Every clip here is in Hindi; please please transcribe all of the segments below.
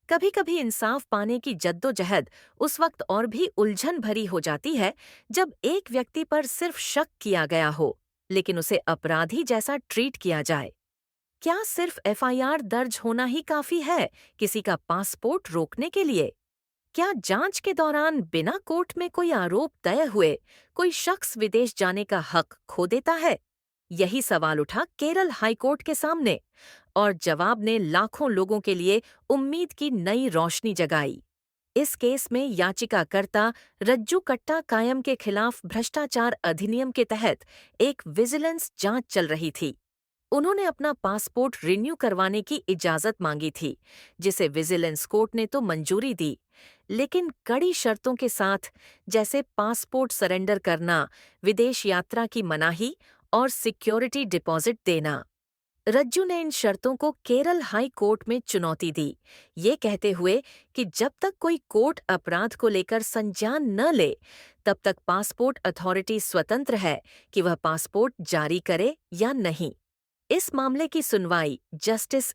कभी कभी इंसाफ पाने की जद्दोजहद उस वक्त और भी उलझन भरी हो जाती है जब एक व्यक्ति पर सिर्फ शक किया गया हो, लेकिन उसे अपराधी जैसा ट्रीट किया जाए। क्या सिर्फ एफआईआर दर्ज होना ही काफी है किसी का पासपोर्ट रोकने के लिए? क्या जांच के दौरान बिना कोर्ट में कोई आरोप तय हुए कोई शख्स विदेश जाने का हक खो देता है? यही सवाल उठा केरल हाईकोर्ट के सामने, और जवाब ने लाखों लोगों के लिए उम्मीद की नई रोशनी जगाई। इस केस में याचिकाकर्ता रज्जू कट्टा कायम के खिलाफ भ्रष्टाचार अधिनियम के तहत एक विजिलेंस जांच चल रही थी। उन्होंने अपना पासपोर्ट रिन्यू करवाने की इजाजत मांगी थी, जिसे विजिलेंस कोर्ट ने तो मंजूरी दी, लेकिन कड़ी शर्तों के साथ, जैसे पासपोर्ट सरेंडर करना, विदेश यात्रा की मनाही और सिक्योरिटी डिपॉजिट देना। रज्जू ने इन शर्तों को केरल हाई कोर्ट में चुनौती दी, ये कहते हुए कि जब तक कोई कोर्ट अपराध को लेकर संज्ञान न ले, तब तक पासपोर्ट अथॉरिटी स्वतंत्र है कि वह पासपोर्ट जारी करे या नहीं। इस मामले की सुनवाई जस्टिस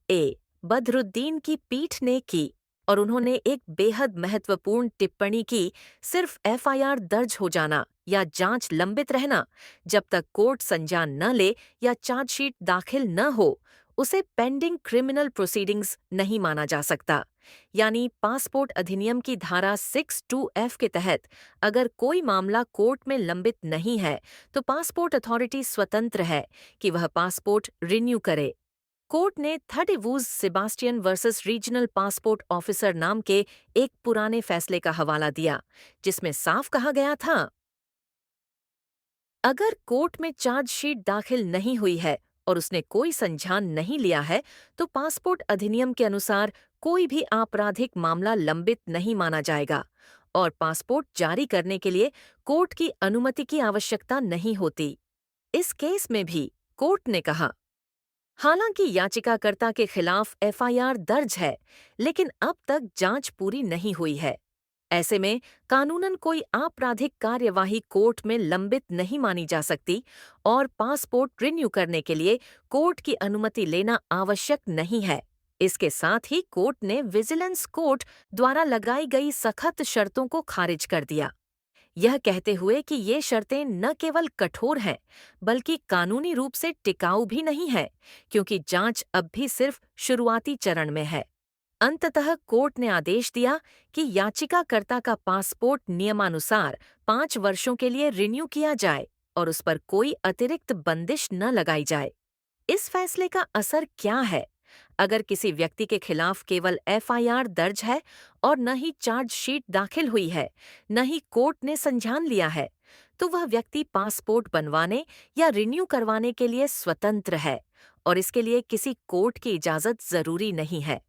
बदरुद्दीन की पीठ ने की, और उन्होंने एक बेहद महत्वपूर्ण टिप्पणी की। सिर्फ एफआईआर दर्ज हो जाना या जांच लंबित रहना जब तक कोर्ट संज्ञान न ले या चार्जशीट दाखिल न हो, उसे पेंडिंग क्रिमिनल प्रोसीडिंग्स नहीं माना जा सकता। यानी पासपोर्ट अधिनियम की धारा 62F के तहत अगर कोई मामला कोर्ट में लंबित नहीं है, तो पासपोर्ट अथॉरिटी स्वतंत्र है कि वह पासपोर्ट रिन्यू करे। कोर्ट ने थर्टिवूज Sebastian versus regional passport officer नाम के एक पुराने फैसले का हवाला दिया, जिसमें साफ कहा गया था, अगर कोर्ट में चार्जशीट दाखिल नहीं हुई है और उसने कोई संज्ञान नहीं लिया है, तो पासपोर्ट अधिनियम के अनुसार कोई भी आपराधिक मामला लंबित नहीं माना जाएगा और पासपोर्ट जारी करने के लिए कोर्ट की अनुमति की आवश्यकता नहीं होती। इस केस में भी कोर्ट ने कहा, हालांकि याचिकाकर्ता के खिलाफ एफआईआर दर्ज है, लेकिन अब तक जांच पूरी नहीं हुई है। ऐसे में कानूनन कोई आपराधिक कार्यवाही कोर्ट में लंबित नहीं मानी जा सकती और पासपोर्ट रिन्यू करने के लिए कोर्ट की अनुमति लेना आवश्यक नहीं है। इसके साथ ही कोर्ट ने विजिलेंस कोर्ट द्वारा लगाई गई सख्त शर्तों को खारिज कर दिया, यह कहते हुए कि ये शर्तें न केवल कठोर हैं, बल्कि कानूनी रूप से टिकाऊ भी नहीं है, क्योंकि जांच अब भी सिर्फ शुरुआती चरण में है। अंततः कोर्ट ने आदेश दिया कि याचिकाकर्ता का पासपोर्ट नियमानुसार 5 वर्षों के लिए रिन्यू किया जाए और उस पर कोई अतिरिक्त बंदिश न लगाई जाए। इस फैसले का असर क्या है? अगर किसी व्यक्ति के खिलाफ केवल एफआईआर दर्ज है और न ही चार्जशीट दाखिल हुई है, न ही कोर्ट ने संज्ञान लिया है, तो वह व्यक्ति पासपोर्ट बनवाने या रिन्यू करवाने के लिए स्वतंत्र है और इसके लिए किसी कोर्ट की इजाजत जरूरी नहीं है।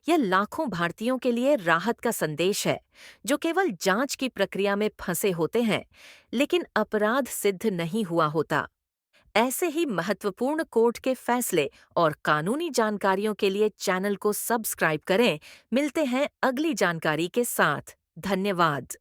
यह लाखों भारतीयों के लिए राहत का संदेश है, जो केवल जांच की प्रक्रिया में फंसे होते हैं, लेकिन अपराध सिद्ध नहीं हुआ होता। ऐसे ही महत्वपूर्ण कोर्ट के फैसले और कानूनी जानकारियों के लिए चैनल को सब्सक्राइब करें। मिलते हैं अगली जानकारी के साथ। धन्यवाद।